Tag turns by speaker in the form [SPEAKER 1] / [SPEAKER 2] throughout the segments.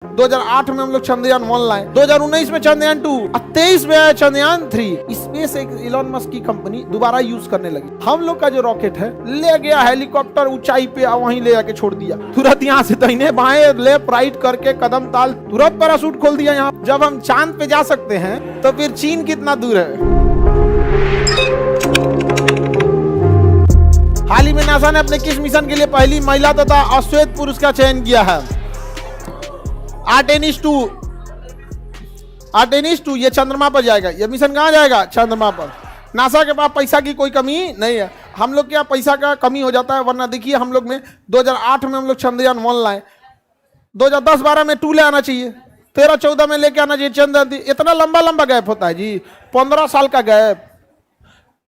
[SPEAKER 1] 2008 में हम लोग चंद्रयान 1 लाए, 2019 में चंद्रयान 2, 23 में आया चंद्रयान 3। स्पेस एक इलॉन मस्क की कंपनी दोबारा यूज करने लगी। हम लोग का जो रॉकेट है ले गया हेलीकॉप्टर ऊंचाई पे, वहीं ले जाके छोड़ दिया। तुरंत यहाँ से दाहिने बाएं लेफ्ट राइट करके कदम ताल तुरंत पैराशूट खोल दिया। यहाँ जब हम चांद पे जा सकते हैं तो फिर चीन कितना दूर है। हाल ही में नासा ने अपने किस मिशन के लिए पहली महिला तथा अश्वेत पुरुष का चयन किया है? आर्टेमिस 2 ये चंद्रमा पर जाएगा। ये मिशन कहां जाएगा? चंद्रमा पर। नासा के पास पैसा की कोई कमी नहीं है। हम लोग के यहाँ पैसा का कमी हो जाता है, वरना देखिए हम लोग में 2008 में हम लोग चंद्रयान 1 लाए, 2010-12 में 2 ले आना चाहिए, 13-14 में लेके आना चाहिए चंद्रयान। इतना लंबा गैप होता है जी, 15 साल का गैप।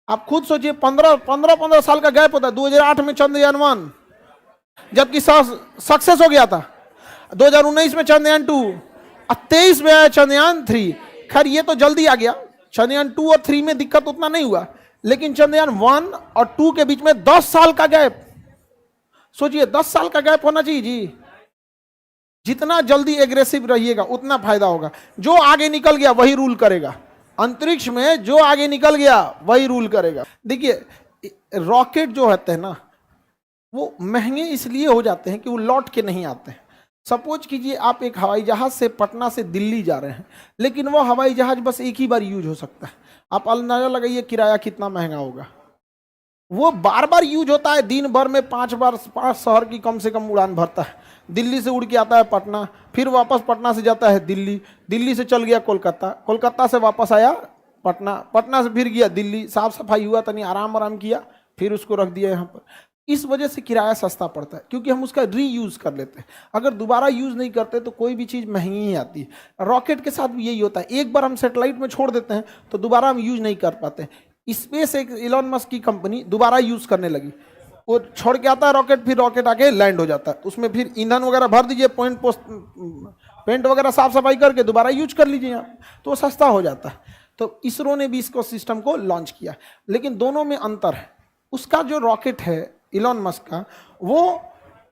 [SPEAKER 1] आप खुद सोचिए, 15 साल का गैप होता है। 2008 में चंद्रयान 1 जबकि सक्सेस हो गया था, 2019 में चंद्रयान 2, 23 में आया चंद्रयान 3। खैर ये तो जल्दी आ गया। चंद्रयान 2 और 3 में दिक्कत उतना नहीं हुआ, लेकिन चंद्रयान 1 और 2 के बीच में 10 साल का गैप। सोचिए 10 साल का गैप होना चाहिए जी। जितना जल्दी एग्रेसिव रहिएगा उतना फायदा होगा। जो आगे निकल गया वही रूल करेगा। अंतरिक्ष में जो आगे निकल गया वही रूल करेगा। देखिए रॉकेट जो होते हैं ना, वो महंगे इसलिए हो जाते हैं कि वो लौट के नहीं आते हैं। सपोज कीजिए आप एक हवाई जहाज से पटना से दिल्ली जा रहे हैं, लेकिन वो हवाई जहाज बस एक ही बार यूज हो सकता है। आप अंदाजा लगाइए किराया कितना महंगा होगा। वो बार बार यूज होता है, दिन भर में 5 शहर की कम से कम उड़ान भरता है। दिल्ली से उड़ के आता है पटना, फिर वापस पटना से जाता है दिल्ली, दिल्ली से चल गया कोलकाता, कोलकाता से वापस आया पटना, पटना से फिर गया दिल्ली, साफ सफाई हुआ, तनी आराम किया, फिर उसको रख दिया यहाँ पर। इस वजह से किराया सस्ता पड़ता है, क्योंकि हम उसका रीयूज कर लेते हैं। अगर दोबारा यूज नहीं करते तो कोई भी चीज़ महंगी ही आती है। रॉकेट के साथ भी यही होता है, एक बार हम सैटेलाइट में छोड़ देते हैं तो दोबारा हम यूज नहीं कर पाते। स्पेस एक इलॉन मस्क की कंपनी दोबारा यूज करने लगी। वो छोड़ के आता है रॉकेट, फिर रॉकेट आके लैंड हो जाता है, उसमें फिर ईंधन वगैरह भर दीजिए, पेंट वगैरह साफ सफाई करके दोबारा यूज कर लीजिए यहाँ, तो सस्ता हो जाता है। तो इसरो ने भी इसको सिस्टम को लॉन्च किया, लेकिन दोनों में अंतर है। उसका जो रॉकेट है इलॉन मस्क का, वो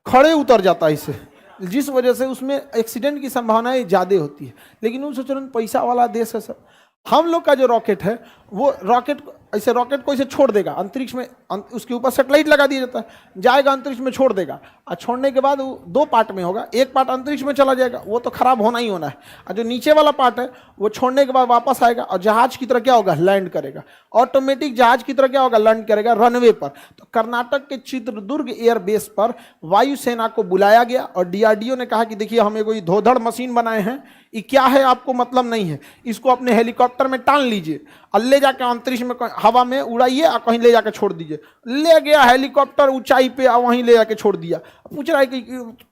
[SPEAKER 1] खड़े उतर जाता है इससे, जिस वजह से उसमें एक्सीडेंट की संभावनाएं ज़्यादा होती है। लेकिन वो सोच रहे हैं पैसा वाला देश है सब। हम लोग का जो रॉकेट है वो रॉकेट को ऐसे छोड़ देगा अंतरिक्ष में, उसके ऊपर सैटेलाइट लगा दिया जाता है, जाएगा अंतरिक्ष में छोड़ देगा, और छोड़ने के बाद वो 2 पार्ट में होगा। एक पार्ट अंतरिक्ष में चला जाएगा, वो तो खराब होना ही होना है, और जो नीचे वाला पार्ट है वो छोड़ने के बाद वापस आएगा और जहाज की तरह क्या होगा, लैंड करेगा। ऑटोमेटिक जहाज की तरह क्या होगा, लैंड करेगा रनवे पर। तो कर्नाटक के चित्रदुर्ग एयरबेस पर वायुसेना को बुलाया गया और DRDO ने कहा कि देखिए हमें कोई धोधड़ मशीन बनाए हैं, ये क्या है आपको मतलब नहीं है, इसको अपने हेलीकॉप्टर में टान लीजिए और ले जाकर अंतरिक्ष में हवा में उड़ाइए और कहीं ले जाकर छोड़ दीजिए। ले गया हेलीकॉप्टर ऊंचाई पे और वहीं ले जाकर छोड़ दिया। पूछ रहा है कि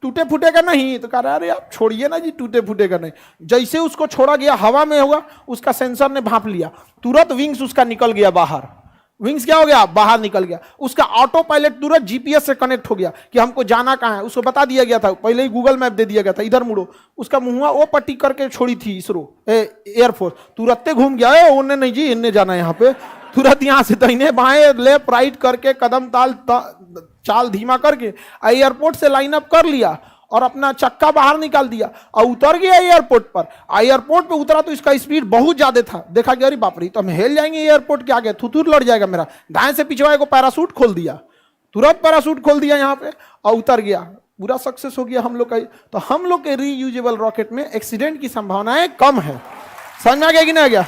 [SPEAKER 1] टूटे फूटेगा नहीं, तो कह रहा है अरे आप छोड़िए ना जी, टूटे फूटेगा नहीं। जैसे उसको छोड़ा गया हवा में होगा, उसका सेंसर ने भांप लिया, तुरंत विंग्स उसका निकल गया बाहर। विंग्स क्या हो गया, बाहर निकल गया। उसका ऑटो पायलट तुरंत GPS से कनेक्ट हो गया कि हमको जाना कहाँ है। उसको बता दिया गया था, पहले ही गूगल मैप दे दिया गया था, इधर मुड़ो। उसका मुंह वो पट्टी करके छोड़ी थी इसरो एयरफोर्स, तुरंत घूम गया, उन्हें नहीं जी इन्हें जाना है यहाँ पे। तुरंत यहाँ से दाहिने बाएं लेफ्ट राइट करके कदम ताल चाल धीमा करके एयरपोर्ट से लाइन अप कर लिया और अपना चक्का बाहर निकाल दिया और उतर गया एयरपोर्ट पर। एयरपोर्ट पे उतरा तो इसका स्पीड बहुत ज्यादा था, देखा कि अरे बाप रे तो हम हिल जाएंगे एयरपोर्ट के आगे, थुथुर लड़ जाएगा मेरा। दाएं से पिछवाए को पैराशूट खोल दिया, तुरंत पैराशूट खोल दिया यहाँ पे और उतर गया, पूरा सक्सेस हो गया हम लोग का। तो हम लोग के रीयूजेबल रॉकेट में एक्सीडेंट की संभावनाएं कम है। समझ में आ गया कि नहीं आ गया?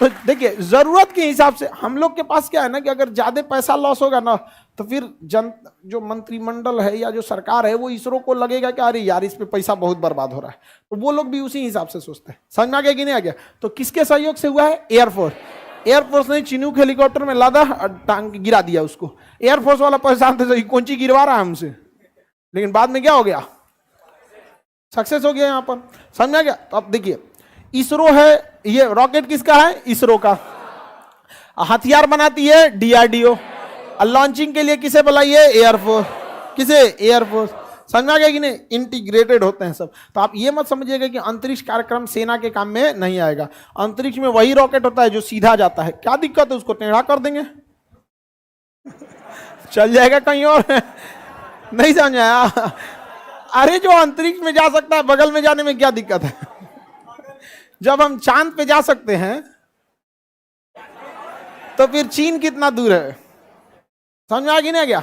[SPEAKER 1] तो देखिए जरूरत के हिसाब से हम लोग के पास क्या है ना कि अगर ज्यादा पैसा लॉस होगा ना, तो फिर जो मंत्रिमंडल है या जो सरकार है वो इसरो को लगेगा कि अरे यार इस पे पैसा बहुत बर्बाद हो रहा है, तो वो लोग भी उसी हिसाब से सोचते हैं। समझ में आ गया कि नहीं आ गया? तो किसके सहयोग से हुआ है? एयरफोर्स ने चिनूक हेलीकॉप्टर में लादा और टांग गिरा दिया उसको। एयरफोर्स वाला परेशान थे, कौन ची गिरवा रहा है हमसे, लेकिन बाद में क्या हो गया, सक्सेस हो गया यहाँ पर। समझ में आ गया? तो अब देखिए इसरो है, ये रॉकेट किसका है? इसरो का। हथियार बनाती है DRDO, लॉन्चिंग के लिए किसे बुलाइए? एयरफोर्स। किसे? एयरफोर्स। समझ में आ गया कि नहीं? इंटीग्रेटेड होते हैं सब। तो आप ये मत समझिएगा कि अंतरिक्ष कार्यक्रम सेना के काम में नहीं आएगा। अंतरिक्ष में वही रॉकेट होता है जो सीधा जाता है। क्या दिक्कत है, उसको टेढ़ा कर देंगे चल जाएगा कहीं और नहीं समझ आया? अरे जो अंतरिक्ष में जा सकता है बगल में जाने में क्या दिक्कत है? जब हम चांद पे जा सकते हैं तो फिर चीन कितना दूर है? समझ में आ गई ना क्या?